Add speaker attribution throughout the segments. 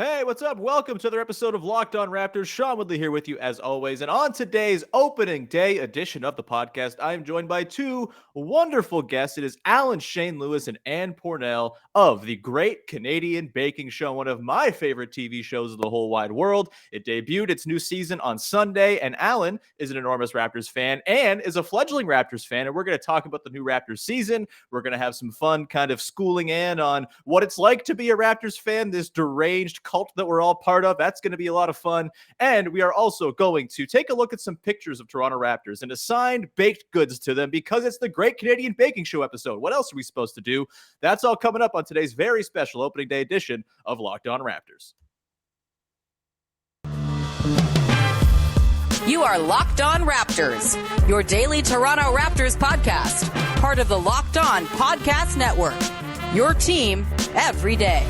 Speaker 1: Hey, what's up? Welcome to another episode of Locked On Raptors. Sean Woodley here with you as always. And on today's opening day edition of the podcast, I am joined by two wonderful guests. It is Shane Lewis and Ann Pornel of the Great Canadian Baking Show, one of my favorite TV shows of the whole wide world. It debuted its new season on Sunday, and Alan is an enormous Raptors fan and is a fledgling Raptors fan. And we're going to talk about the new Raptors season. We're going to have some fun kind of schooling Ann on what it's like to be a Raptors fan, this deranged cult that we're all part of. That's going to be a lot of fun. And we are also going to take a look at some pictures of Toronto Raptors and assign baked goods to them because it's the Great Canadian Baking Show episode. What else are we supposed to do? That's all coming up on today's very special opening day edition of Locked On Raptors.
Speaker 2: You are Locked On Raptors, your daily Toronto Raptors podcast, part of the Locked On Podcast Network, your team every day.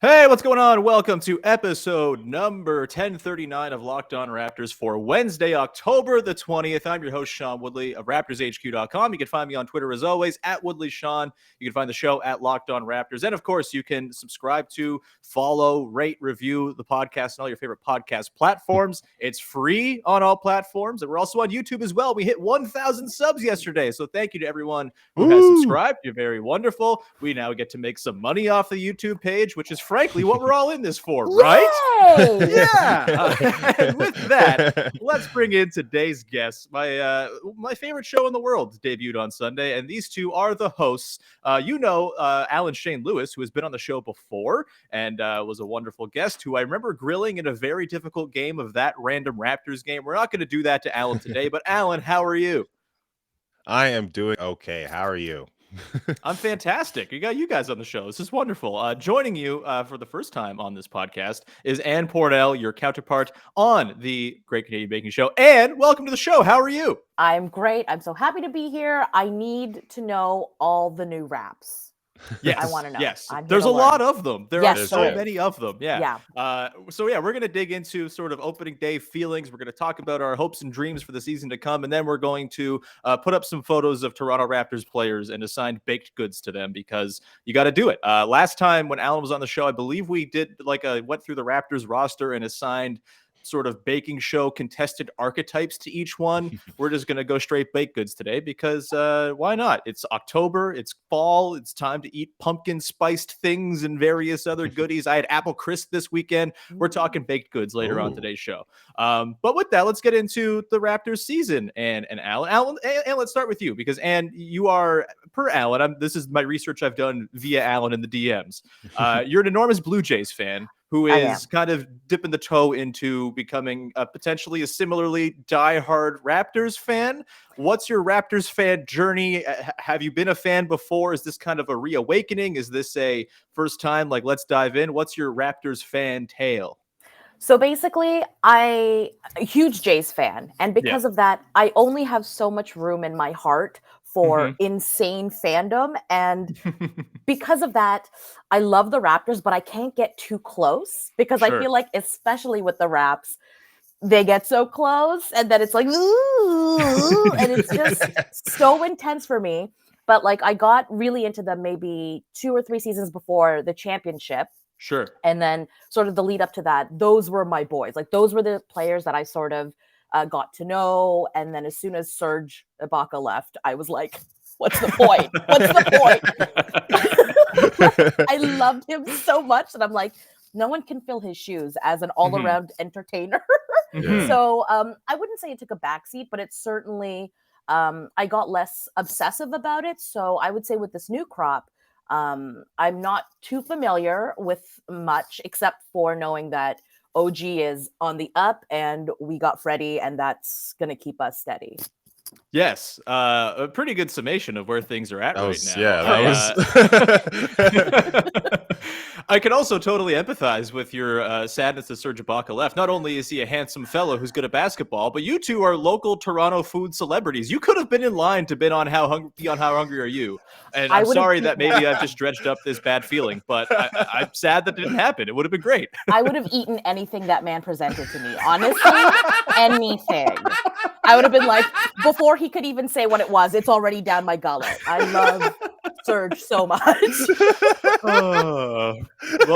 Speaker 1: Hey, what's going on? Welcome to episode number 1039 of Locked On Raptors for Wednesday, October the 20th. I'm your host, Sean Woodley of RaptorsHQ.com. You can find me on Twitter as always, at WoodleySean. You can find the show at Locked On Raptors. And of course, you can subscribe to, follow, rate, review the podcast on all your favorite podcast platforms. It's free on all platforms. And we're also on YouTube as well. We hit 1,000 subs yesterday. So thank you to everyone who has subscribed. You're very wonderful. We now get to make some money off the YouTube page, which is frankly what we're all in this for, right? Yeah. And with that, let's bring in today's guests. My favorite show in the world debuted on Sunday, and these two are the hosts. Shane Lewis, who has been on the show before and was a wonderful guest, who I remember grilling in a very difficult game of That Random Raptors Game. We're not going to do that to Alan today, but Alan, how are you?
Speaker 3: I am doing okay. How are you?
Speaker 1: I'm fantastic. You got you guys on the show. This is wonderful. Joining you for the first time on this podcast is Ann Pornel, your counterpart on the Great Canadian Baking Show. Ann, welcome to the show. How are you?
Speaker 4: I'm great. I'm so happy to be here. I need to know all the new raps.
Speaker 1: Yes,
Speaker 4: I want to know.
Speaker 1: Yes, there's a lot of them. There are so many of them. Yeah. We're going to dig into sort of opening day feelings. We're going to talk about our hopes and dreams for the season to come, and then we're going to put up some photos of Toronto Raptors players and assign baked goods to them because you got to do it. Last time when Alan was on the show, I believe we did went through the Raptors roster and assigned sort of baking show contested archetypes to each one. We're just going to go straight baked goods today because why not? It's October, it's fall, it's time to eat pumpkin spiced things and various other goodies. I had apple crisp this weekend. We're talking baked goods later on today's show. But with that, let's get into the Raptors season. And Alan, let's start with you because Ann, you are, per Alan, this is my research I've done via Alan in the DMs. You're an enormous Blue Jays fan who is kind of dipping the toe into becoming potentially a similarly diehard Raptors fan. What's your Raptors fan journey? Have you been a fan before? Is this kind of a reawakening? Is this a first time? Let's dive in. What's your Raptors fan tale?
Speaker 4: So basically, I'm a huge Jays fan. And because of that, I only have so much room in my heart for insane fandom. And because of that, I love the Raptors, but I can't get too close because I feel like, especially with the Raps, they get so close and then it's like, ooh, and it's just so intense for me. But I got really into them maybe 2 or 3 seasons before the championship.
Speaker 1: Sure.
Speaker 4: And then sort of the lead up to that, those were my boys. Those were the players that I sort of got to know. And then as soon as Serge Ibaka left, I was like, what's the point? What's the point? I loved him so much that I'm like, no one can fill his shoes as an all-around entertainer. So I wouldn't say it took a backseat, but it certainly, I got less obsessive about it. So I would say with this new crop, I'm not too familiar with much except for knowing that OG is on the up and we got Freddie and that's going to keep us steady.
Speaker 1: Yes, a pretty good summation of where things are at now.
Speaker 3: Yeah, that
Speaker 1: was. I can also totally empathize with your sadness that Serge Ibaka left. Not only is he a handsome fellow who's good at basketball, but you two are local Toronto food celebrities. You could have been in line to bid on How Hungry Are You? And I'm sorry that maybe I've just dredged up this bad feeling, but I'm sad that didn't happen. It would have been great.
Speaker 4: I would have eaten anything that man presented to me. Honestly, anything. I would have been like, before he could even say what it was, it's already down my gullet. I love Serge so much.
Speaker 1: Well,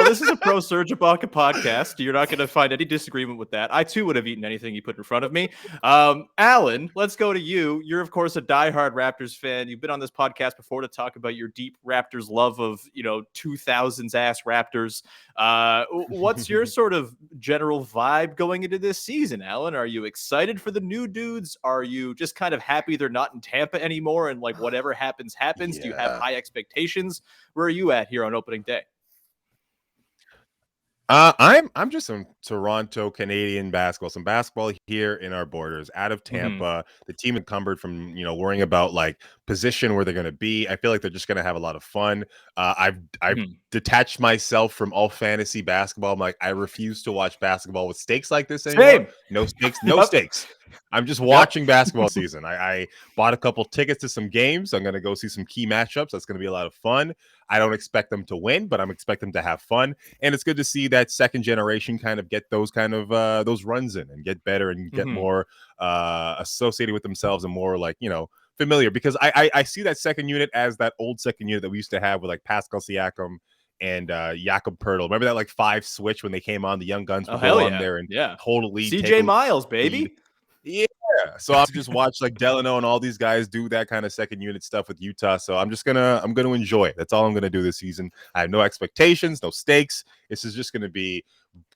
Speaker 1: this is a pro Serge Ibaka podcast. You're not going to find any disagreement with that. I too would have eaten anything you put in front of me. Alan, let's go to you. You're of course a diehard Raptors fan. You've been on this podcast before to talk about your deep Raptors love of 2000s ass Raptors. What's your sort of general vibe going into this season, Alan? Are you excited for the new dudes? Are you just kind of happy they're not in Tampa anymore and like whatever happens?
Speaker 3: Yeah.
Speaker 1: Do you have high expectations? Where are you at here on opening day?
Speaker 3: I'm just some Toronto Canadian basketball, some basketball here in our borders, out of Tampa. The team encumbered from worrying about like position where they're going to be. I feel like they're just going to have a lot of fun. I've detached myself from all fantasy basketball. I'm like, I refuse to watch basketball with stakes like this anymore.
Speaker 1: Same.
Speaker 3: No stakes, no stakes. I'm just watching basketball season. I bought a couple tickets to some games. I'm going to go see some key matchups. That's going to be a lot of fun. I don't expect them to win, but I'm expecting them to have fun. And it's good to see that second generation kind of get those kind of those runs in and get better and get more associated with themselves and more like, familiar, because I see that second unit as that old second unit that we used to have with like Pascal Siakam and Jakob Poeltl. Remember that like 5 switch when they came on, the young guns would go on there and totally
Speaker 1: CJ Miles, baby.
Speaker 3: Lead. Yeah. So I'll just watch like Delano and all these guys do that kind of second unit stuff with Utah. So I'm gonna enjoy it. That's all I'm gonna do this season. I have no expectations, no stakes. This is just gonna be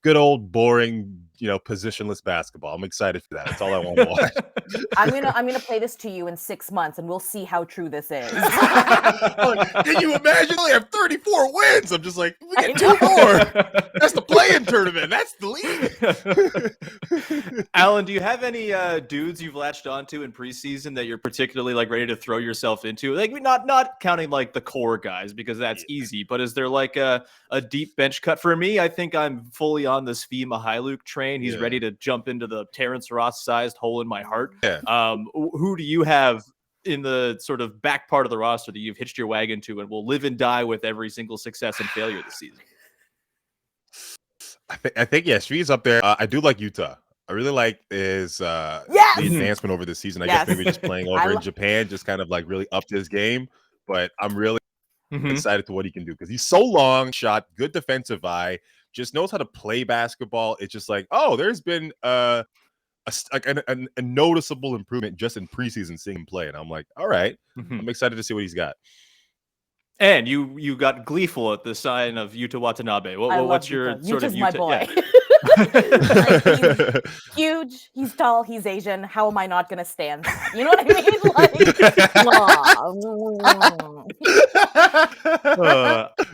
Speaker 3: good old boring, positionless basketball. I'm excited for that. That's all I want to watch.
Speaker 4: I'm gonna play this to you in 6 months, and we'll see how true this is.
Speaker 3: Can you imagine? I have 34 wins. I'm just like, we get 2 more. That's the play-in tournament. That's the league.
Speaker 1: Alan, do you have any dudes you've latched onto in preseason that you're particularly like ready to throw yourself into? Like not counting like the core guys because that's easy, but is there like a deep bench cut? For me, I think I'm fully on the Svi Mihailuk train. He's ready to jump into the Terrence Ross-sized hole in my heart. Who do you have in the sort of back part of the roster that you've hitched your wagon to and will live and die with every single success and failure this season?
Speaker 3: I think Svi's up there. I do like Utah. I really like his the advancement over this season. I guess maybe just playing over in Japan just kind of like really upped his game. But I'm really excited to what he can do because he's so long shot, good defensive eye, just knows how to play basketball. It's just like, there's been a noticeable improvement just in preseason seeing him play. And I'm like, all right, I'm excited to see what he's got. And
Speaker 1: you got gleeful at the sign of Yuta Watanabe. What's your sort of
Speaker 4: my boy? He's huge, he's tall, he's Asian. How am I not going to stand that? You know what
Speaker 1: I mean?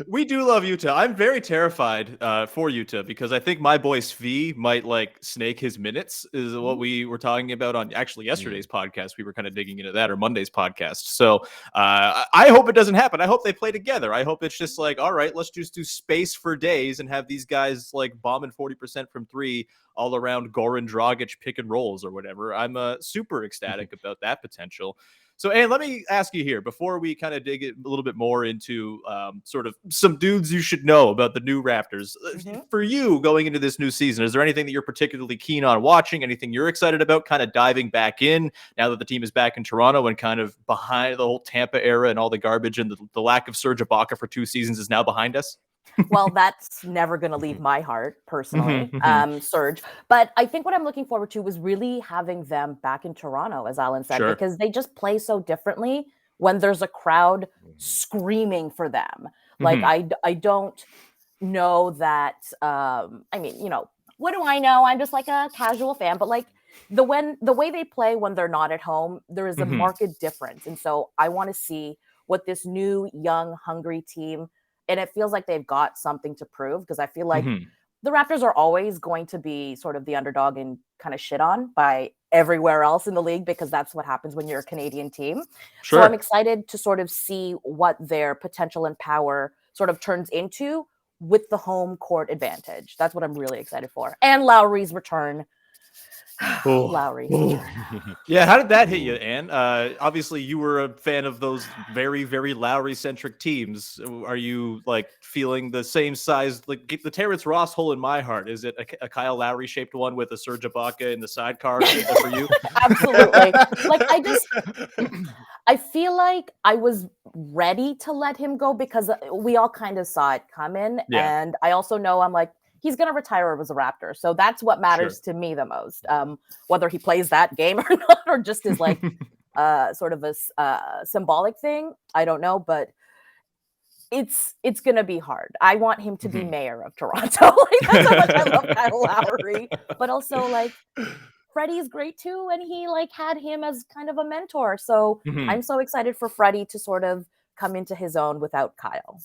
Speaker 1: We do love Utah. I'm very terrified for Utah because I think my boy Svi might like snake his minutes is what we were talking about on actually yesterday's podcast. We were kind of digging into that, or Monday's podcast. So I hope it doesn't happen. I hope they play together. I hope it's just like, all right, let's just do space for days and have these guys like bombing 40% from 3 all around Goran Dragic pick and rolls or whatever. I'm super ecstatic about that potential. So, Ann, let me ask you here before we kind of dig a little bit more into sort of some dudes you should know about the new Raptors. For you going into this new season, is there anything that you're particularly keen on watching? Anything you're excited about kind of diving back in now that the team is back in Toronto and kind of behind the whole Tampa era and all the garbage and the lack of Serge Ibaka for 2 seasons is now behind us?
Speaker 4: Well, that's never going to leave my heart personally, Serge. But I think what I'm looking forward to is really having them back in Toronto, as Alan said, because they just play so differently when there's a crowd screaming for them. Like, I don't know that, what do I know? I'm just like a casual fan, but like the way they play when they're not at home, there is a marked difference. And so I want to see what this new, young, hungry team, and it feels like they've got something to prove, because I feel like the Raptors are always going to be sort of the underdog and kind of shit on by everywhere else in the league, because that's what happens when you're a Canadian team. So I'm excited to sort of see what their potential and power sort of turns into with the home court advantage. That's what I'm really excited for. And Lowry's return. Lowry.
Speaker 1: Yeah, how did that hit you, Ann? Obviously, you were a fan of those very, very Lowry-centric teams. Are you like feeling the same size? Like the Terrence Ross hole in my heart. Is it a Kyle Lowry-shaped one with a Serge Ibaka in the sidecar for you?
Speaker 4: Absolutely. Like I feel like I was ready to let him go because we all kind of saw it coming. Yeah. And I also know I'm like, he's going to retire as a Raptor. So that's what matters to me the most. Whether he plays that game or not, or just is like sort of a symbolic thing. I don't know, but it's going to be hard. I want him to be mayor of Toronto. Like, that's how much I love Kyle Lowry. But also, like, Freddie's great too, and he like had him as kind of a mentor. So I'm so excited for Freddie to sort of come into his own without Kyle.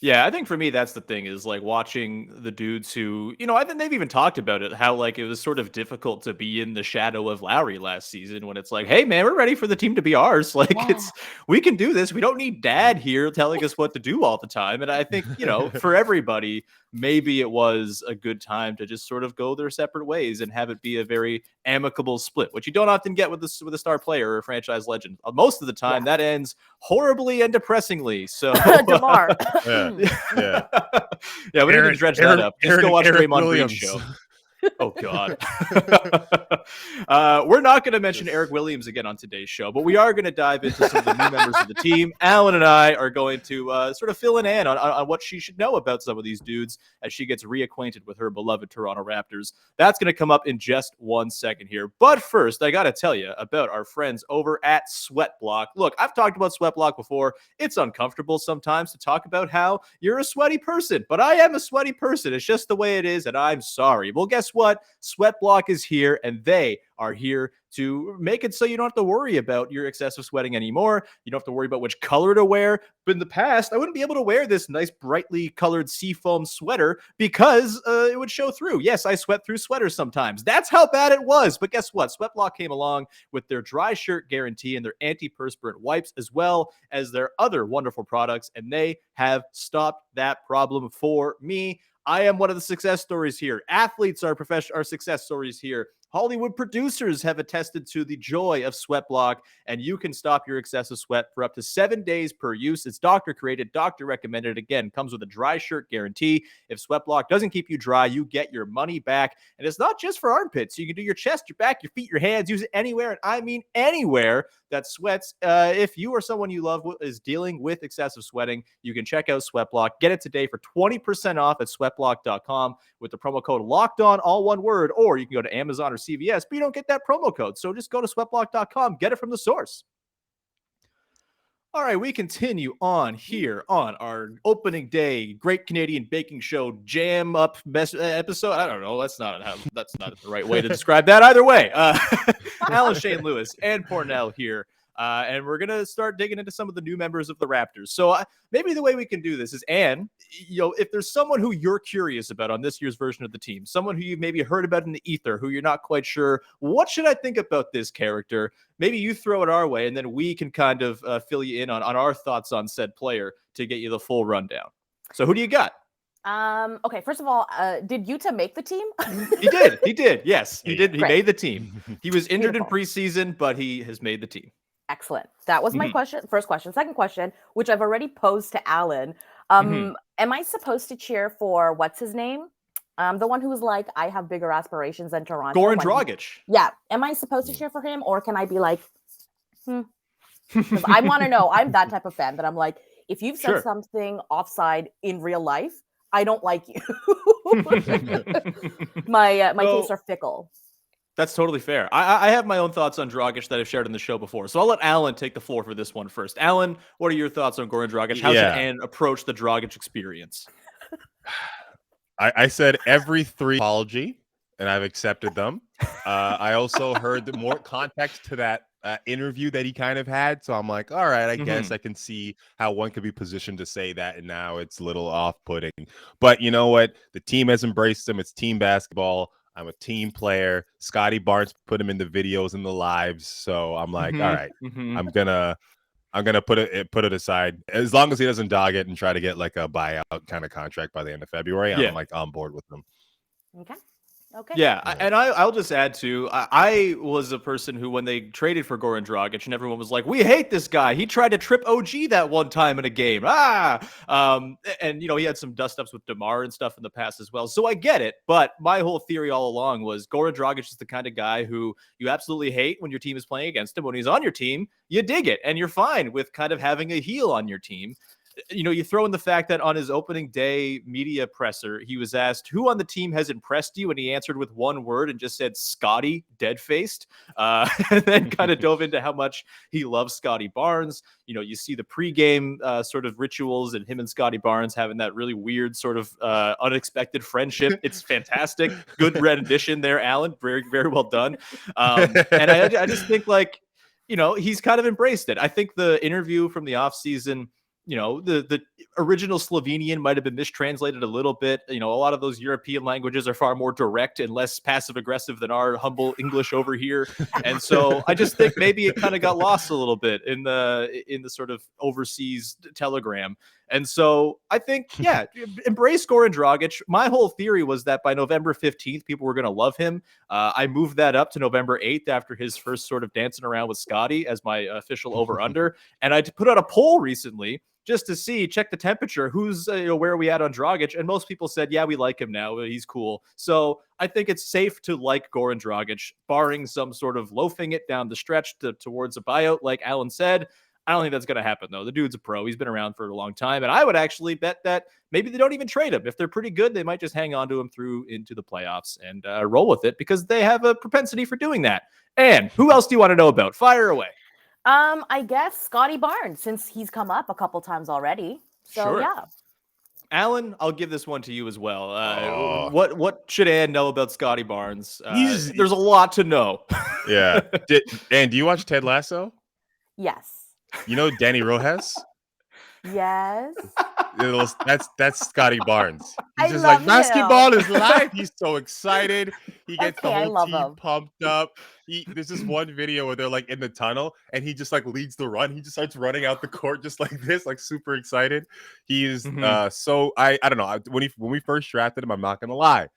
Speaker 1: Yeah, I think for me, that's the thing is like watching the dudes who, you know, I think they've even talked about it, how like it was sort of difficult to be in the shadow of Lowry last season when it's like, hey, man, we're ready for the team to be ours. Like we can do this. We don't need dad here telling us what to do all the time. And I think, you know, for everybody, maybe it was a good time to just sort of go their separate ways and have it be a very amicable split, which you don't often get with a star player or a franchise legend. Most of the time that ends horribly and depressingly. So
Speaker 4: DeMar.
Speaker 1: Yeah, we need to dredge that up. Just go watch Draymond Green's show. Oh, God. We're not going to mention Eric Williams again on today's show, but we are going to dive into some of the new members of the team. Alan and I are going to sort of fill in Ann on what she should know about some of these dudes as she gets reacquainted with her beloved Toronto Raptors. That's going to come up in just 1 second here. But first, I got to tell you about our friends over at Sweatblock. Look, I've talked about Sweatblock before. It's uncomfortable sometimes to talk about how you're a sweaty person, but I am a sweaty person. It's just the way it is, and I'm sorry. Well, guess what? Sweatblock is here, and they are here to make it so you don't have to worry about your excessive sweating anymore. You don't have to worry about which color to wear. But in the past, I wouldn't be able to wear this nice brightly colored seafoam sweater because it would show through. Yes, I sweat through sweaters sometimes. That's how bad it was. But guess what? Sweatblock came along with their dry shirt guarantee and their antiperspirant wipes, as well as their other wonderful products, and they have stopped that problem for me. I am one of the success stories here. Athletes are success stories here. Hollywood producers have attested to the joy of Sweatblock, and you can stop your excessive sweat for up to 7 days per use. It's doctor created, doctor recommended. Again, comes with a dry shirt guarantee. If Sweatblock doesn't keep you dry, you get your money back. And it's not just for armpits. You can do your chest, your back, your feet, your hands. Use it anywhere, and I mean anywhere that sweats. If you or someone you love is dealing with excessive sweating, you can check out Sweatblock. Get it today for 20% off at sweatblock.com with the promo code LOCKEDON, all one word, or you can go to Amazon or CVS, but you don't get that promo code. So just go to sweatblock.com, get it from the source. All right, we continue on here on our opening day Great Canadian Baking Show jam up episode. I don't know. That's not the right way to describe that. Either way, Alan, Shane Lewis Ann Pornel here. And we're going to start digging into some of the new members of the Raptors. So maybe the way we can do this is, Ann, you know, if there's someone who you're curious about on this year's version of the team, someone who you've maybe heard about in the ether, who you're not quite sure, what should I think about this character? Maybe you throw it our way, and then we can kind of fill you in on our thoughts on said player to get you the full rundown. So who do you got?
Speaker 4: Okay, first of all, did Yuta make the team?
Speaker 1: He did. Yes, he did. He made the team. He was injured in preseason, but he has made the team.
Speaker 4: Excellent. That was my question. First question. Second question, which I've already posed to Alan. Am I supposed to cheer for what's his name? The one who was like, I have bigger aspirations than Toronto.
Speaker 1: Goran Dragic.
Speaker 4: Yeah. Am I supposed to cheer for him, or can I be like, Because I want to know. I'm that type of fan that I'm like, if you've said something offside in real life, I don't like you. My tastes are fickle.
Speaker 1: That's totally fair. I have my own thoughts on Dragic that I've shared on the show before. So I'll let Alan take the floor for this one first. Alan, what are your thoughts on Goran Dragic? How should Ann approach the Dragic experience?
Speaker 3: I said every 3 apology, and I've accepted them. I also heard the more context to that interview that he kind of had. So I'm like, all right, I guess I can see how one could be positioned to say that. And now it's a little off-putting. But you know what? The team has embraced him. It's team basketball. I'm a team player. Scotty Barnes put him in the videos and the lives. So I'm like, all right, I'm gonna put it aside as long as he doesn't dog it and try to get like a buyout kind of contract by the end of February. I'm like on board with him.
Speaker 4: Okay. Okay.
Speaker 1: Yeah, and I'll just add too. I was a person who, when they traded for Goran Dragic, and everyone was like, "We hate this guy. He tried to trip OG that one time in a game." And he had some dust ups with DeMar and stuff in the past as well. So I get it, but my whole theory all along was Goran Dragic is the kind of guy who you absolutely hate when your team is playing against him. When he's on your team, you dig it, and you're fine with kind of having a heel on your team. You throw in the fact that on his opening day media presser, he was asked who on the team has impressed you, and he answered with one word and just said Scotty, dead-faced, and then kind of dove into how much he loves Scotty Barnes. You see the pregame sort of rituals and him and Scotty Barnes having that really weird sort of unexpected friendship. It's fantastic. Good rendition there, Alan. Very, very well done. And I just think he's kind of embraced it. I think the interview from the offseason, the original Slovenian might have been mistranslated a little bit. A lot of those European languages are far more direct and less passive aggressive than our humble English over here. And so I just think maybe it kind of got lost a little bit in the sort of overseas telegram. And so I think, embrace Goran Dragic. My whole theory was that by November 15th, people were going to love him. I moved that up to November 8th after his first sort of dancing around with Scotty as my official over-under. And I put out a poll recently just to check the temperature, who's, where are we at on Dragic? And most people said, yeah, we like him now. He's cool. So I think it's safe to like Goran Dragic, barring some sort of loafing it down the stretch towards a buyout, like Alan said. I don't think that's going to happen, though. The dude's a pro. He's been around for a long time. And I would actually bet that maybe they don't even trade him. If they're pretty good, they might just hang on to him through into the playoffs and roll with it, because they have a propensity for doing that. And who else do you want to know about? Fire away.
Speaker 4: I guess Scotty Barnes, since he's come up a couple times already. So,
Speaker 1: sure.
Speaker 4: Yeah.
Speaker 1: Alan, I'll give this one to you as well. What should Ann know about Scotty Barnes? There's a lot to know.
Speaker 3: Yeah. Ann, do you watch Ted Lasso?
Speaker 4: Yes.
Speaker 3: You know Danny Rojas?
Speaker 4: Yes.
Speaker 3: That's Scotty Barnes. He's just
Speaker 4: like,
Speaker 3: basketball is life. He's so excited. He gets the whole team
Speaker 4: him.
Speaker 3: pumped up. There's this one video where they're like in the tunnel and he just like leads the run. He just starts running out the court just like this, like super excited. He is so I don't know. When we first drafted him, I'm not gonna lie.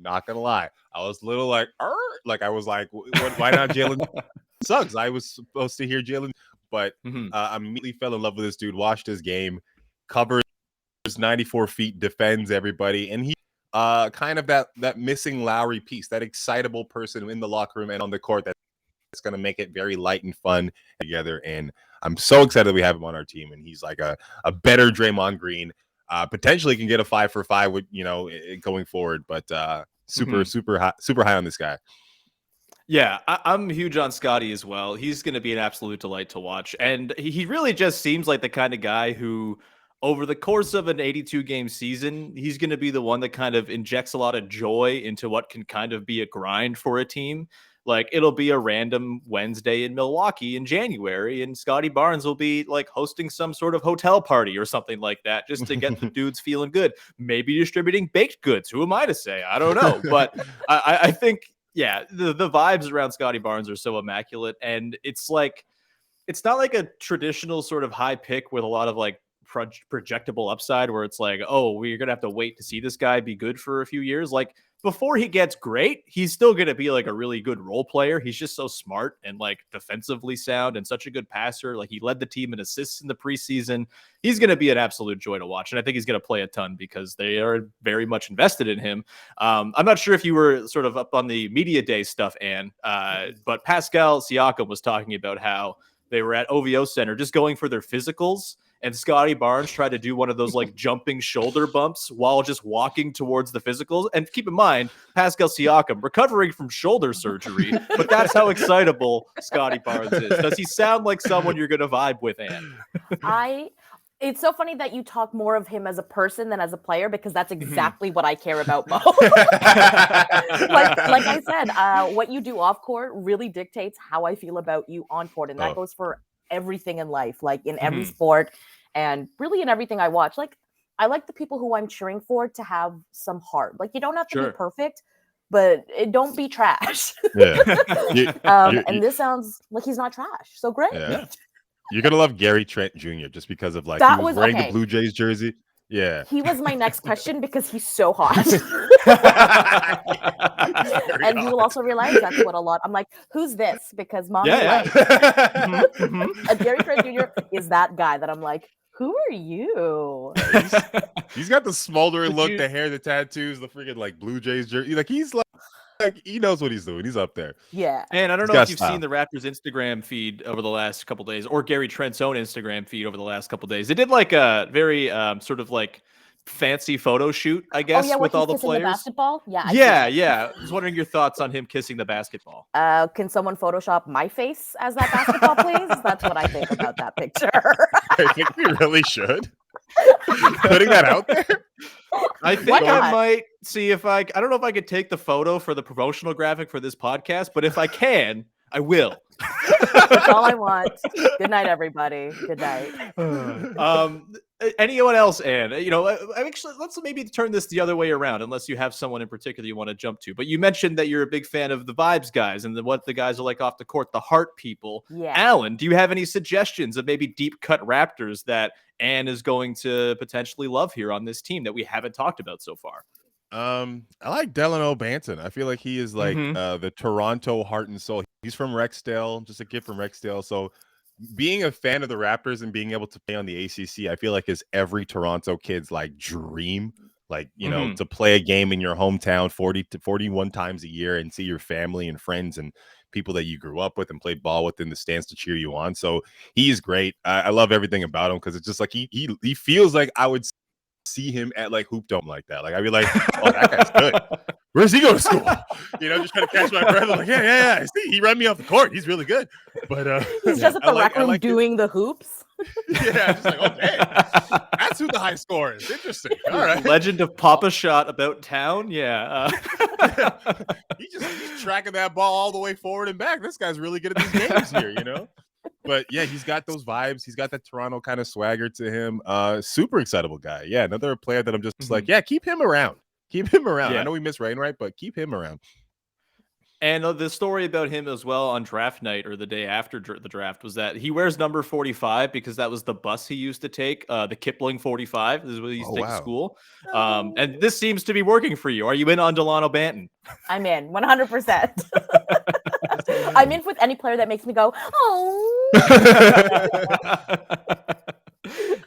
Speaker 3: I was a little like I was like, why not Jalen Suggs? I was supposed to hear Jalen. But I immediately fell in love with this dude, watched his game, covers 94 feet, defends everybody. And he kind of that missing Lowry piece, that excitable person in the locker room and on the court that's going to make it very light and fun together. And I'm so excited we have him on our team. And he's like a better Draymond Green. Potentially can get a 5 for 5 with, going forward. But super high on this guy.
Speaker 1: Yeah, I'm huge on Scotty as well. He's going to be an absolute delight to watch. And he really just seems like the kind of guy who, over the course of an 82-game season, he's going to be the one that kind of injects a lot of joy into what can kind of be a grind for a team. Like, it'll be a random Wednesday in Milwaukee in January, and Scotty Barnes will be like hosting some sort of hotel party or something like that just to get the dudes feeling good. Maybe distributing baked goods. Who am I to say? I don't know. But I think... yeah, the vibes around Scotty Barnes are so immaculate, and it's not like a traditional sort of high pick with a lot of like projectable upside where it's like, oh, we're gonna have to wait to see this guy be good for a few years. Like, before he gets great, he's still gonna be like a really good role player. He's just so smart and like defensively sound and such a good passer. Like, he led the team in assists in the preseason. He's gonna be an absolute joy to watch, and I think he's gonna play a ton because they are very much invested in him. I'm not sure if you were sort of up on the media day stuff, Ann, but Pascal Siakam was talking about how they were at OVO Center just going for their physicals, and Scotty Barnes tried to do one of those like jumping shoulder bumps while just walking towards the physicals. And keep in mind, Pascal Siakam recovering from shoulder surgery, but that's how excitable Scotty Barnes is. Does he sound like someone you're going to vibe with, Ann?
Speaker 4: It's so funny that you talk more of him as a person than as a player, because that's exactly what I care about most. like I said, what you do off court really dictates how I feel about you on court. And that goes for everything in life, like in every sport and really in everything I watch. Like, I like the people who I'm cheering for to have some heart. Like, you don't have to be perfect, but don't be trash. And this sounds like he's not trash. So great.
Speaker 3: Yeah. You're going to love Gary Trent Jr. just because of like, he was wearing the Blue Jays jersey. Yeah.
Speaker 4: He was my next question because he's so hot. And you will also realize that's what a lot. I'm like, who's this? Because mommy, and Gary Trent Jr. is that guy that I'm like, who are you?
Speaker 3: He's got the smoldering look, the hair, the tattoos, the freaking like Blue Jays jersey. Like he's like he knows what he's doing. He's up there.
Speaker 4: Yeah.
Speaker 1: And I don't know if you've seen the Raptors Instagram feed over the last couple days, or Gary Trent's own Instagram feed over the last couple days. They did like a very sort of like fancy photo shoot, I guess, with all the players.
Speaker 4: The basketball?
Speaker 1: Yeah. I was wondering your thoughts on him kissing the basketball.
Speaker 4: Can someone Photoshop my face as that basketball, please? That's what I think about that picture.
Speaker 3: I think we really should. Putting that out there.
Speaker 1: I think I might see if I don't know if I could take the photo for the promotional graphic for this podcast, but if I can, I will.
Speaker 4: That's all I want. Good night, everybody. Good night.
Speaker 1: Anyone else, Ann? Actually, let's maybe turn this the other way around, unless you have someone in particular you want to jump to. But you mentioned that you're a big fan of the vibes guys and what the guys are like off the court, the heart people.
Speaker 4: Yeah.
Speaker 1: Alan, do you have any suggestions of maybe deep cut Raptors that Ann is going to potentially love here on this team that we haven't talked about so far?
Speaker 3: I like Delano Banton. I feel like he is like the Toronto heart and soul. He's from Rexdale, just a kid from Rexdale. So being a fan of the Raptors and being able to play on the ACC, I feel like is every Toronto kid's like dream. Like, to play a game in your hometown 40 to 41 times a year and see your family and friends and people that you grew up with and played ball with in the stands to cheer you on. So he is great. I love everything about him because it's just like he feels like I would see him at like Hoop Dome like that. Like I'd be like, oh, that guy's good. Where's he going to school? Just trying to catch my breath. I'm like, yeah. See, he ran me off the court. He's really good. But
Speaker 4: he's just at the rec room doing the hoops.
Speaker 3: Yeah, just like, okay, that's who the high scorer is. Interesting. All right.
Speaker 1: Legend of Papa Shot about town. Yeah.
Speaker 3: He's tracking that ball all the way forward and back. This guy's really good at these games here, But yeah, he's got those vibes. He's got that Toronto kind of swagger to him. Super excitable guy. Yeah, another player that I'm just like, yeah, keep him around. Keep him around. Yeah. I know we miss Rainwright, but keep him around.
Speaker 1: And the story about him as well on draft night or the day after the draft was that he wears number 45 because that was the bus he used to take. The Kipling 45 is what he used to take to school. And this seems to be working for you. Are you in on Delano Banton?
Speaker 4: I'm in 100%. I'm in with any player that makes me go, oh.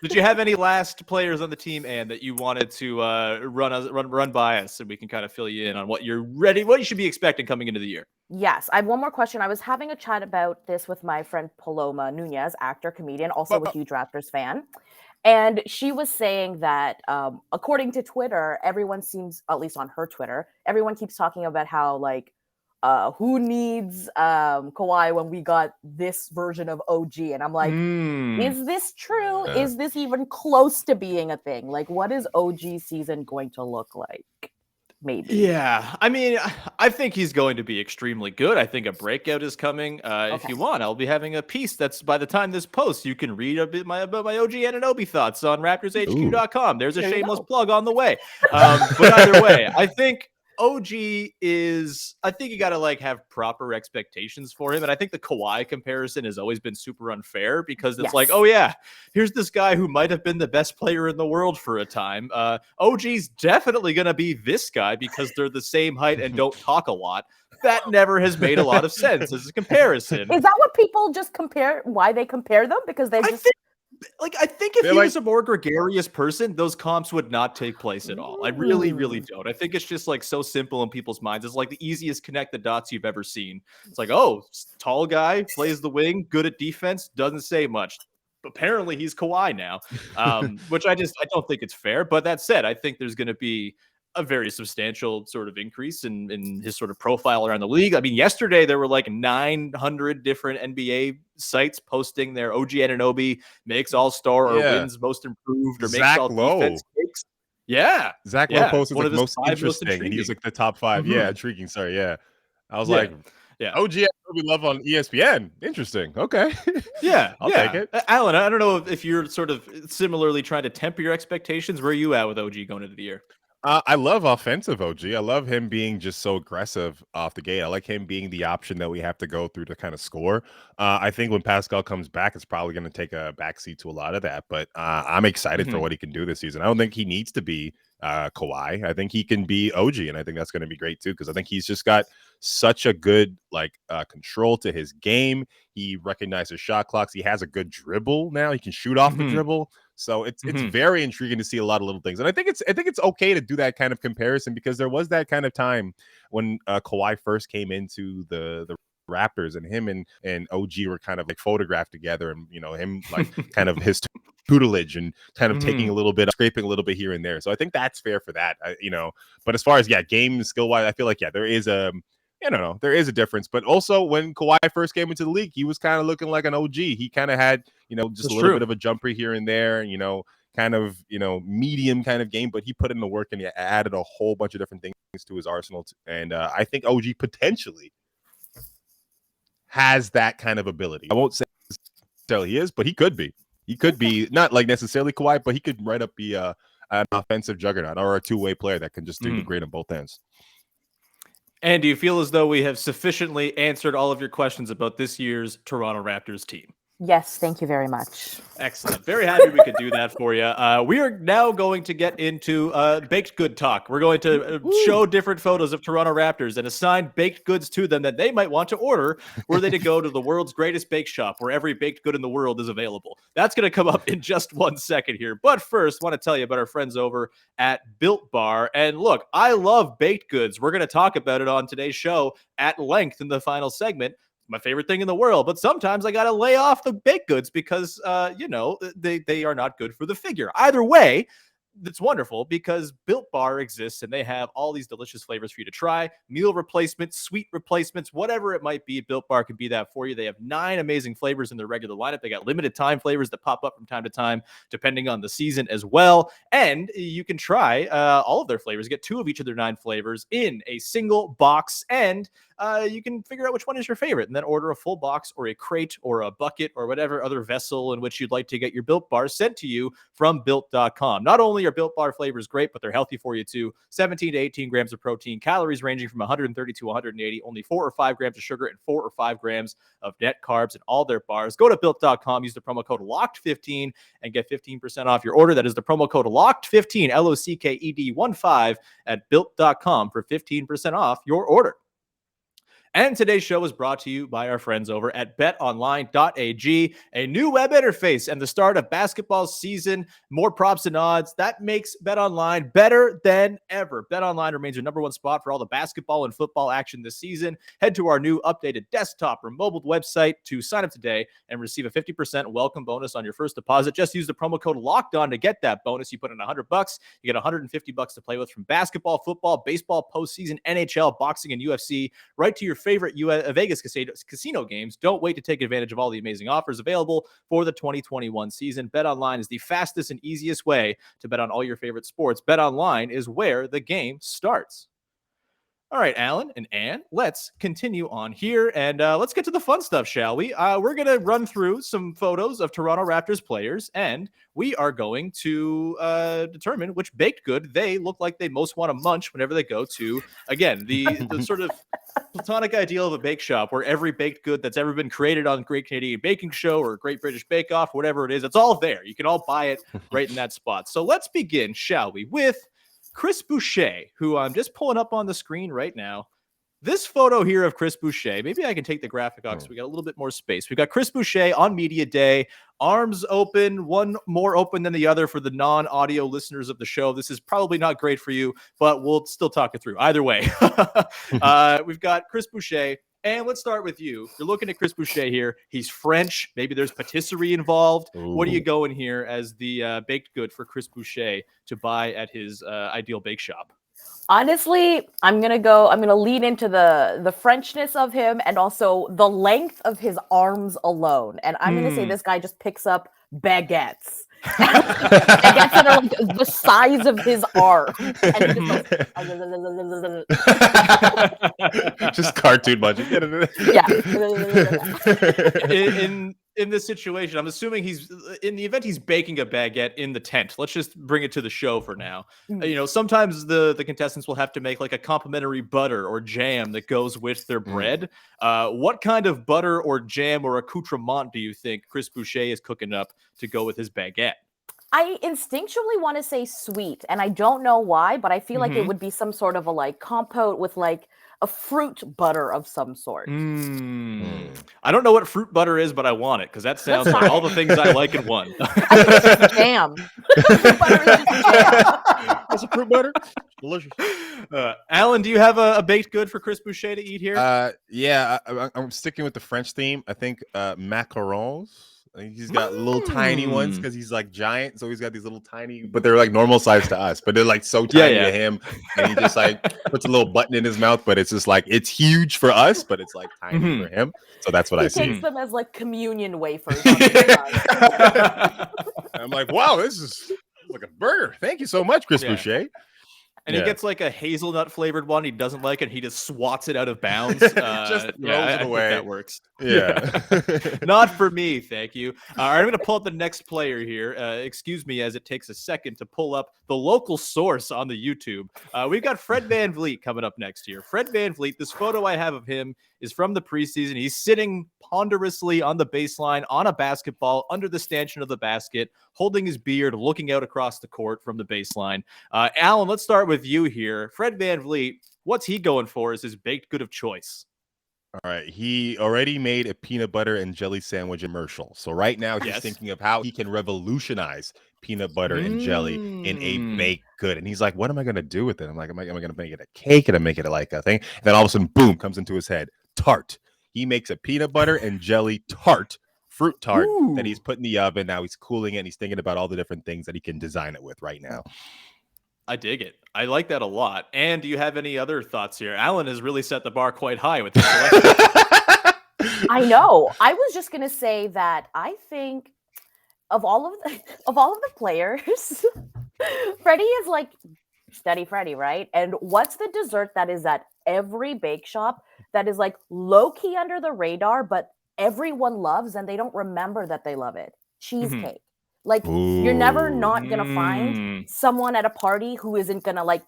Speaker 1: Did you have any last players on the team, Ann, that you wanted to run by us, and we can kind of fill you in on what you should be expecting coming into the year?
Speaker 4: Yes, I have one more question. I was having a chat about this with my friend Paloma Nunez, actor, comedian, also a huge Raptors fan. And she was saying that according to Twitter, everyone seems, at least on her Twitter, everyone keeps talking about how like, who needs Kawhi when we got this version of OG? And I'm like, is this true? Yeah. Is this even close to being a thing? Like, what is OG season going to look like? Maybe.
Speaker 1: Yeah. I mean, I think he's going to be extremely good. I think a breakout is coming. If you want, I'll be having a piece that's by the time this posts, you can read about my OG Anunoby thoughts on RaptorsHQ.com. There's a shameless plug on the way. But either way, I think OG is, I think you got to like have proper expectations for him. And I think the Kawhi comparison has always been super unfair because it's like, oh yeah, here's this guy who might have been the best player in the world for a time. OG's definitely going to be this guy because they're the same height and don't talk a lot. That never has made a lot of sense as a comparison.
Speaker 4: Is that what people just compare, why they compare them? Because they just...
Speaker 1: I think if he was a more gregarious person, those comps would not take place at all. I really, really don't. I think it's just like so simple in people's minds. It's like the easiest connect the dots you've ever seen. It's like, oh, tall guy, plays the wing, good at defense, doesn't say much. Apparently he's Kawhi now, which I don't think it's fair. But that said, I think there's going to be a very substantial sort of increase in his sort of profile around the league. I mean, yesterday there were like 900 different NBA sites posting their OG Anunoby makes All-Star or wins most improved or makes all defense picks. Yeah.
Speaker 3: Zach Lowe posted like most interesting. And he's like the top 5. Yeah, intriguing. Sorry. Yeah. I was like, OG Anunoby love on ESPN. Interesting. Okay.
Speaker 1: Yeah.
Speaker 3: I'll take it.
Speaker 1: Alan, I don't know if you're sort of similarly trying to temper your expectations. Where are you at with OG going into the year?
Speaker 3: I love offensive OG. I love him being just so aggressive off the gate. I like him being the option that we have to go through to kind of score. I think when Pascal comes back, it's probably going to take a backseat to a lot of that. But I'm excited for what he can do this season. I don't think he needs to be Kawhi. I think he can be OG, and I think that's going to be great too, because I think he's just got such a good control to his game. He recognizes shot clocks. He has a good dribble now. He can shoot off the dribble. So it's very intriguing to see a lot of little things. And I think it's okay to do that kind of comparison, because there was that kind of time when Kawhi first came into the Raptors, and him and OG were kind of like photographed together, and him like kind of his tutelage and kind of taking a little bit, scraping a little bit here and there. So I think that's fair for that. But as far as game skill wise, I feel like there is a there is a difference. But also when Kawhi first came into the league, he was kind of looking like an OG. He kind of had just a little bit of a jumper here and there, and kind of medium kind of game, but he put in the work and he added a whole bunch of different things to his arsenal. And I think OG potentially has that kind of ability. I won't say he is, but he could be. He could be not like necessarily Kawhi, but he could right up be an offensive juggernaut or a two-way player that can just do the great on both ends.
Speaker 1: And do you feel as though we have sufficiently answered all of your questions about this year's Toronto Raptors team?
Speaker 4: Yes, thank you very much.
Speaker 1: Excellent. Very happy we could do that for you. We are now going to get into baked good talk. We're going to show different photos of Toronto Raptors and assign baked goods to them that they might want to order were they to go to the world's greatest bake shop where every baked good in the world is available. That's going to come up in just 1 second here. But first, I want to tell you about our friends over at Built Bar. And look, I love baked goods. We're going to talk about it on today's show at length in the final segment. My favorite thing in the world, but sometimes I got to lay off the baked goods because, they are not good for the figure. Either way, it's wonderful because Built Bar exists and they have all these delicious flavors for you to try. Meal replacements, sweet replacements, whatever it might be, Built Bar can be that for you. They have 9 amazing flavors in their regular lineup. They got limited time flavors that pop up from time to time, depending on the season as well. And you can try all of their flavors. Get 2 of each of their 9 flavors in a single box, and you can figure out which one is your favorite and then order a full box or a crate or a bucket or whatever other vessel in which you'd like to get your Built Bar sent to you from Built.com. Not only are Built Bar flavors great, but they're healthy for you too. 17 to 18 grams of protein, calories ranging from 130 to 180, only 4 or 5 grams of sugar and 4 or 5 grams of net carbs in all their bars. Go to Built.com, use the promo code LOCKED15 and get 15% off your order. That is the promo code LOCKED15, LOCKED15 at Built.com for 15% off your order. And today's show is brought to you by our friends over at betonline.ag, a new web interface and the start of basketball season. More props and odds. That makes BetOnline better than ever. BetOnline remains your number one spot for all the basketball and football action this season. Head to our new updated desktop or mobile website to sign up today and receive a 50% welcome bonus on your first deposit. Just use the promo code LOCKEDON to get that bonus. You put in $100, you get $150 to play with from basketball, football, baseball, postseason, NHL, boxing, and UFC, right to your favorite Vegas casino games. Don't wait to take advantage of all the amazing offers available for the 2021 season. BetOnline is the fastest and easiest way to bet on all your favorite sports. BetOnline is where the game starts. All right, Alan and Ann, let's continue on here, and let's get to the fun stuff, shall we? We're going to run through some photos of Toronto Raptors players, and we are going to determine which baked good they look like they most want to munch whenever they go to, again, the sort of platonic ideal of a bake shop where every baked good that's ever been created on Great Canadian Baking Show or Great British Bake Off, whatever it is, it's all there. You can all buy it right in that spot. So let's begin, shall we, with Chris Boucher, who I'm just pulling up on the screen right now. This photo here of Chris Boucher, maybe I can take the graphic off so we got a little bit more space. We've got Chris Boucher on media day, arms open, one more open than the other for the non-audio listeners of the show. This is probably not great for you, but we'll still talk it through. Either way, we've got Chris Boucher. And let's start with you. You're looking at Chris Boucher here. He's French. Maybe there's patisserie involved. Ooh. What are you going here as the baked good for Chris Boucher to buy at his ideal bake shop?
Speaker 4: Honestly, I'm going to lean into the Frenchness of him and also the length of his arms alone. And I'm going to say this guy just picks up baguettes. Baguettes that are like the size of his arm. And
Speaker 3: just cartoon budget.
Speaker 4: Yeah.
Speaker 1: in this situation, I'm assuming he's in the event he's baking a baguette in the tent. Let's just bring it to the show for now. Sometimes the contestants will have to make like a complimentary butter or jam that goes with their bread. What kind of butter or jam or accoutrement do you think Chris Boucher is cooking up to go with his baguette?
Speaker 4: I instinctually want to say sweet, and I don't know why, but I feel like it would be some sort of a like compote with like a fruit butter of some sort.
Speaker 1: I don't know what fruit butter is, but I want it because that sounds like all the things I like in one.
Speaker 4: I think it's just jam. Fruit butter is just jam.
Speaker 3: That's a fruit butter. Delicious.
Speaker 1: Alan, do you have a baked good for Chris Boucher to eat here?
Speaker 3: Yeah, I'm sticking with the French theme. I think macarons. I think he's got little tiny ones because he's like giant, so he's got these little tiny, but they're like normal size to us, but they're like so tiny to him, and he just like puts a little button in his mouth, but it's just like it's huge for us, but it's like tiny for him. So that's what I see.
Speaker 4: He takes them as like communion wafers.
Speaker 3: I'm like, wow, this is like a burger. Thank you so much, Chris Boucher.
Speaker 1: And he gets like a hazelnut flavored one. He doesn't like it. He just swats it out of bounds. Just
Speaker 3: throws it away.
Speaker 1: That works.
Speaker 3: Yeah.
Speaker 1: Not for me. Thank you. All right, I'm going to pull up the next player here. Excuse me as it takes a second to pull up the local source on the YouTube. We've got Fred VanVleet coming up next here. Fred VanVleet, this photo I have of him is from the preseason. He's sitting ponderously on the baseline on a basketball under the stanchion of the basket, holding his beard, looking out across the court from the baseline. Alan, let's start with you here. Fred VanVleet, what's he going for as his baked good of choice?
Speaker 3: All right. He already made a peanut butter and jelly sandwich commercial. So right now he's thinking of how he can revolutionize peanut butter and jelly in a baked good. And he's like, what am I going to do with it? I'm like, am I going to make it a cake? And I make it like a thing? And then all of a sudden, boom, comes into his head. Tart. He makes a peanut butter and jelly tart, fruit tart that he's put in the oven. Now he's cooling it. And he's thinking about all the different things that he can design it with right now.
Speaker 1: I dig it. I like that a lot. And do you have any other thoughts here? Alan has really set the bar quite high with this selection.
Speaker 4: I know. I was just gonna say that I think of all of the players, Freddie is like Steady Freddy, right? And what's the dessert that is at every bake shop that is like low key under the radar, but everyone loves and they don't remember that they love it? Cheesecake. Like, you're never not going to find someone at a party who isn't going to, like,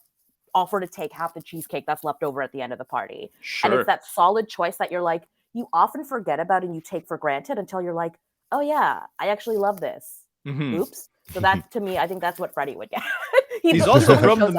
Speaker 4: offer to take half the cheesecake that's left over at the end of the party. Sure. And it's that solid choice that you're like, you often forget about and you take for granted until you're like, oh, yeah, I actually love this. Oops. So that, to me, I think that's what Freddie would get.
Speaker 1: He's also from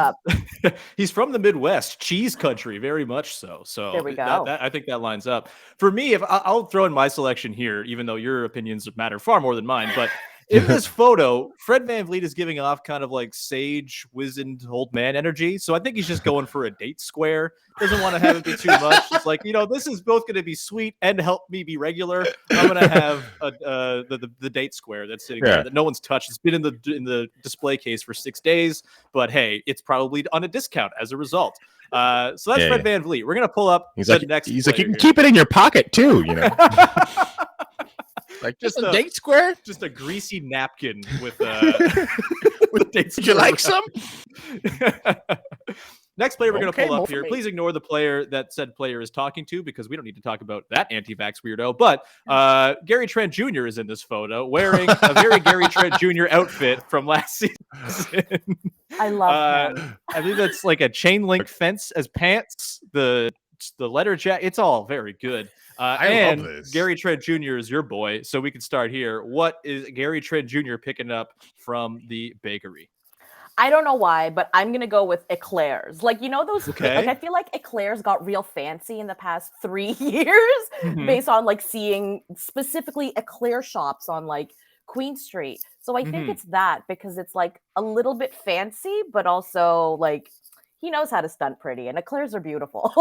Speaker 1: he's from the Midwest, cheese country, very much so. So
Speaker 4: there we go.
Speaker 1: I think that lines up. For me, if I'll throw in my selection here, even though your opinions matter far more than mine, but in this photo, Fred VanVleet is giving off kind of like sage, wizened old man energy. So I think he's just going for a date square. Doesn't want to have it be too much. It's like, this is both going to be sweet and help me be regular. I'm going to have the date square that's sitting there that no one's touched. It's been in the display case for 6 days, but hey, it's probably on a discount as a result. So that's Fred VanVleet. We're going to pull up next.
Speaker 3: He's like, you can keep it in your pocket too, Like just a date square,
Speaker 1: just a greasy napkin with with dates.
Speaker 3: Would you like some?
Speaker 1: Next player we're going to pull up here. Please ignore the player that said player is talking to because we don't need to talk about that anti-vax weirdo. But Gary Trent Jr. is in this photo wearing a very Gary Trent Jr. outfit from last season.
Speaker 4: I love that.
Speaker 1: I believe that's like a chain link fence as pants. The letter jacket. It's all very good.
Speaker 3: I love this.
Speaker 1: Gary Trent Jr. is your boy, so we can start here. What is Gary Trent Jr. picking up from the bakery?
Speaker 4: I don't know why, but I'm going to go with eclairs. Like, those, like, I feel like eclairs got real fancy in the past 3 years based on like seeing specifically eclair shops on like Queen Street. So I think it's that because it's like a little bit fancy, but also like, he knows how to stunt pretty, and eclairs are beautiful.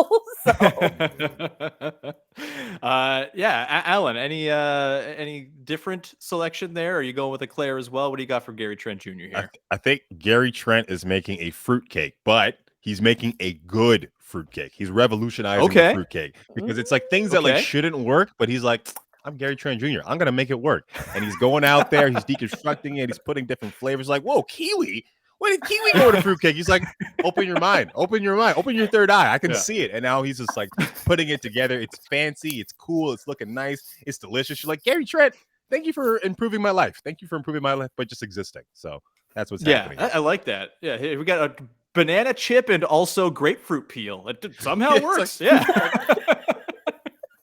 Speaker 1: Alan, any different selection there? Are you going with eclair as well? What do you got for Gary Trent Jr. here?
Speaker 3: I think Gary Trent is making a fruitcake, but he's making a good fruitcake. He's revolutionizing the fruitcake because it's like things that like shouldn't work, but he's like, I'm Gary Trent Jr. I'm gonna make it work, and he's going out there, he's deconstructing it, he's putting different flavors. Like, whoa, kiwi. When did kiwi go to fruitcake? He's like, open your mind, open your third eye. I can see it. And now he's just like putting it together. It's fancy, it's cool, it's looking nice, it's delicious. You're like, Gary Trent, thank you for improving my life. Thank you for improving my life by just existing. So that's what's happening.
Speaker 1: I like that. Yeah, here we got a banana chip and also grapefruit peel. It somehow works. Like,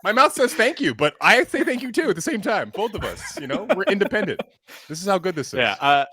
Speaker 3: my mouth says thank you, but I say thank you too at the same time. Both of us, we're independent. This is how good this is.
Speaker 1: Yeah.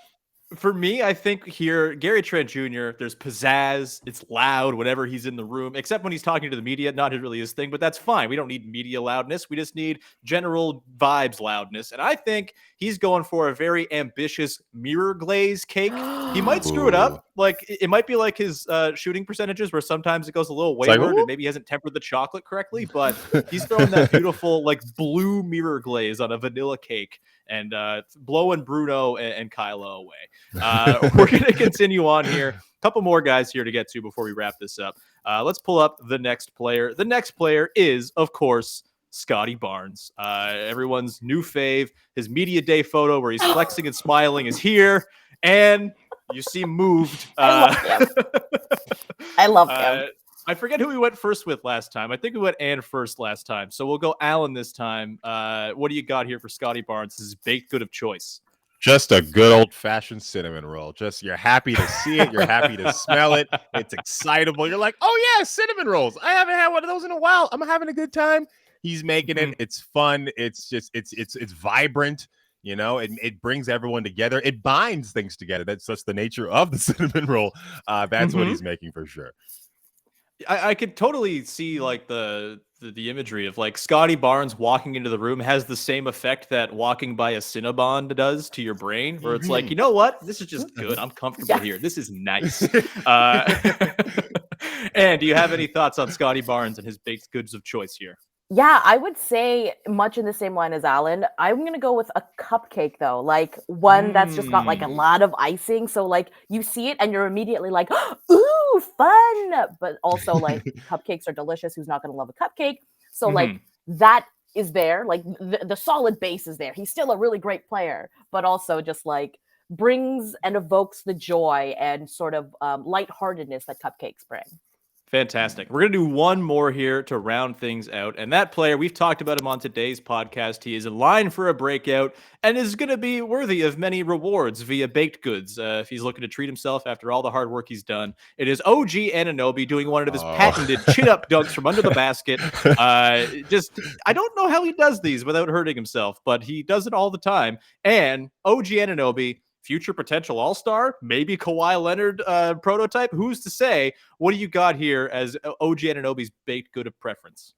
Speaker 1: For me, I think here, Gary Trent Jr., there's pizzazz. It's loud whenever he's in the room, except when he's talking to the media. Not really his thing, but that's fine. We don't need media loudness. We just need general vibes loudness. And I think he's going for a very ambitious mirror glaze cake. He might screw it up. Like, it might be like his shooting percentages where sometimes it goes a little wayward and maybe he hasn't tempered the chocolate correctly, but he's throwing that beautiful, like, blue mirror glaze on a vanilla cake and blowing Bruno and Kylo away. We're going to continue on here. A couple more guys here to get to before we wrap this up. Let's pull up the next player. The next player is, of course, Scotty Barnes. Everyone's new fave. His media day photo where he's flexing and smiling is here. And you seem moved.
Speaker 4: I love him.
Speaker 1: I forget who we went first with last time. I think we went Ann first last time. So we'll go Alan this time. What do you got here for Scotty Barnes? His baked good of choice.
Speaker 3: Just a good old-fashioned cinnamon roll. Just you're happy to see it. You're happy to smell it. It's excitable. You're like, oh, yeah, cinnamon rolls. I haven't had one of those in a while. I'm having a good time. He's making it. It's fun. It's just it's vibrant. It brings everyone together. It binds things together. That's the nature of the cinnamon roll. That's what he's making for sure.
Speaker 1: I could totally see like the imagery of like Scottie Barnes walking into the room has the same effect that walking by a Cinnabon does to your brain, where it's like, you know what? This is just good. I'm comfortable here. This is nice. And do you have any thoughts on Scottie Barnes and his baked goods of choice here?
Speaker 4: Yeah, I would say much in the same line as Alan. I'm going to go with a cupcake, though, like one that's just got like a lot of icing. So like you see it and you're immediately like, ooh, fun. But also like cupcakes are delicious. Who's not going to love a cupcake? So like that is there. Like the solid base is there. He's still a really great player, but also just like brings and evokes the joy and sort of lightheartedness that cupcakes bring.
Speaker 1: Fantastic. We're going to do one more here to round things out. And that player, we've talked about him on today's podcast. He is in line for a breakout and is going to be worthy of many rewards via baked goods. If he's looking to treat himself after all the hard work he's done, it is OG Anunboy doing one of his patented chin-up dunks from under the basket. I don't know how he does these without hurting himself, but he does it all the time. And OG Anunboy, future potential all-star, maybe Kawhi Leonard prototype. Who's to say? What do you got here as OG Anunboy's baked good of preference?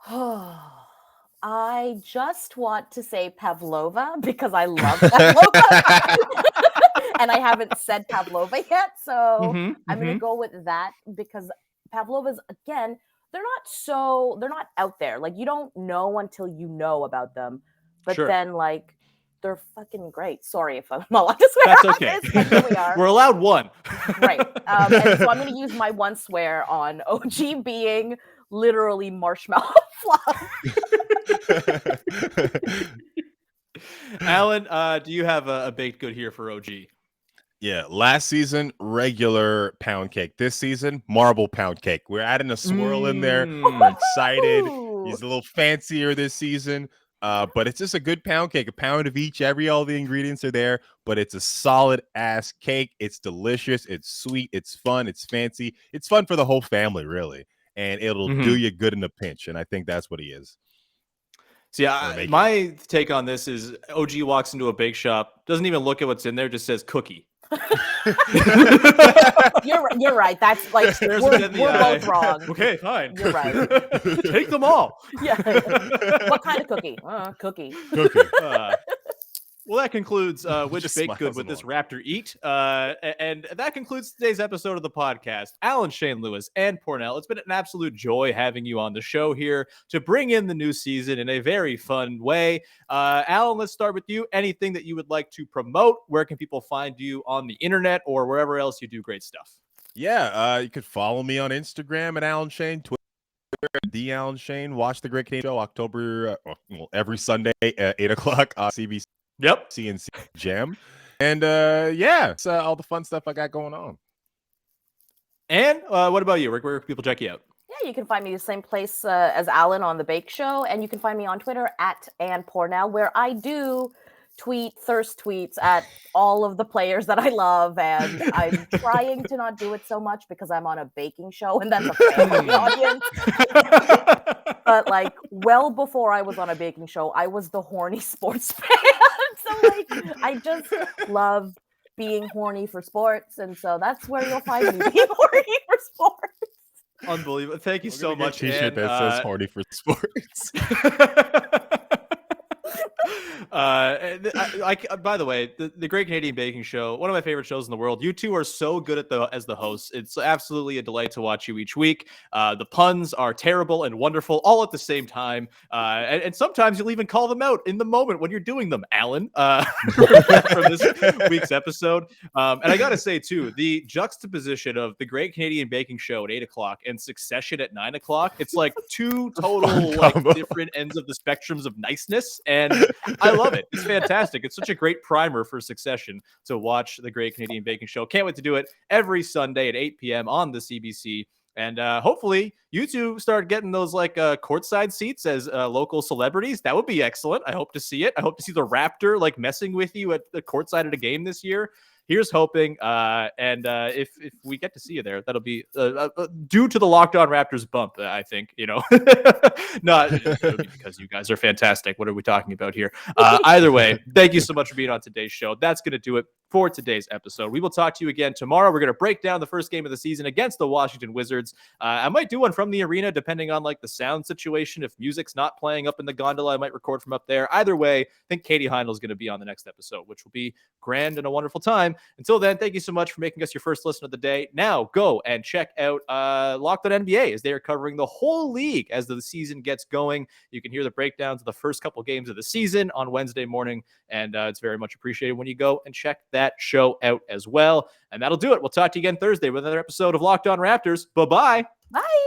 Speaker 4: I just want to say Pavlova because I love Pavlova. And I haven't said Pavlova yet. So I'm going to go with that because Pavlovas, again, they're not out there. Like you don't know until you know about them. But then like, they're fucking great. Sorry if I'm allowed to swear.
Speaker 1: That's okay.
Speaker 4: But here we are.
Speaker 1: We're allowed one.
Speaker 4: Right. And so I'm going to use my one swear on OG being literally marshmallow fluff.
Speaker 1: Alan, do you have a baked good here for OG?
Speaker 3: Yeah, last season, regular pound cake. This season, marble pound cake. We're adding a swirl in there. I'm excited. He's a little fancier this season. But it's just a good pound cake, a pound of each. All the ingredients are there, but it's a solid ass cake. It's delicious. It's sweet. It's fun. It's fancy. It's fun for the whole family, really. And it'll do you good in a pinch. And I think that's what he is.
Speaker 1: See, my take on this is OG walks into a bake shop, doesn't even look at what's in there, just says cookie.
Speaker 4: You're right. That's like we're both wrong.
Speaker 1: Okay, fine.
Speaker 4: You're right.
Speaker 1: Take them all.
Speaker 4: Yeah. What kind of cookie? Cookie.
Speaker 1: Well, that concludes Which Baked Good with this Raptor Eat. And that concludes today's episode of the podcast. Alan, Shane Lewis, and Pornel, it's been an absolute joy having you on the show here to bring in the new season in a very fun way. Alan, let's start with you. Anything that you would like to promote? Where can people find you on the internet or wherever else you do great stuff?
Speaker 3: Yeah, you could follow me on Instagram at Alan Shane, Twitter The Alan Shane. Watch the Great Canadian Show October every Sunday at 8 o'clock on CBC.
Speaker 1: Yep.
Speaker 3: CNC Jam. And it's all the fun stuff I got going on.
Speaker 1: And what about you? Where can people check you out?
Speaker 4: Yeah, you can find me the same place as Alan on The Bake Show, and you can find me on Twitter at Ann Pornel, where I do tweet thirst tweets at all of the players that I love, and I'm trying to not do it so much because I'm on a baking show, and that's a family audience. But like, well before I was on a baking show, I was the horny sports fan. So like, I just love being horny for sports, and so that's where you'll find me, being horny for sports.
Speaker 1: Unbelievable. Thank you so much.
Speaker 3: T-shirt that says horny for sports.
Speaker 1: By the way, the Great Canadian Baking Show, one of my favorite shows in the world. You two are so good as the hosts. It's absolutely a delight to watch you each week. The puns are terrible and wonderful all at the same time. And sometimes you'll even call them out in the moment when you're doing them, Alan, from this week's episode. And I got to say, too, the juxtaposition of the Great Canadian Baking Show at 8:00 and Succession at 9:00, it's like two total different ends of the spectrums of niceness. And I love it. It's fantastic. It's such a great primer for Succession to watch the Great Canadian Baking Show. Can't wait to do it every Sunday at 8 p.m. on the CBC. And hopefully you two start getting those like courtside seats as local celebrities. That would be excellent. I hope to see it. I hope to see the Raptor like messing with you at the courtside at a game this year. Here's hoping. And if we get to see you there, that'll be due to the Locked On Raptors bump, I think, not because you guys are fantastic. What are we talking about here? Either way, thank you so much for being on today's show. That's going to do it for today's episode. We will talk to you again tomorrow. We're going to break down the first game of the season against the Washington Wizards. I might do one from the arena, depending on like the sound situation. If music's not playing up in the gondola, I might record from up there. Either way, I think Katie Heinl is going to be on the next episode, which will be grand and a wonderful time. Until then, thank you so much for making us your first listen of the day. Now go and check out Locked On NBA as they are covering the whole league as the season gets going. You can hear the breakdowns of the first couple games of the season on Wednesday morning, and it's very much appreciated when you go and check that show out as well. And that'll do it. We'll talk to you again Thursday with another episode of Locked On Raptors. Bye-bye.
Speaker 4: Bye.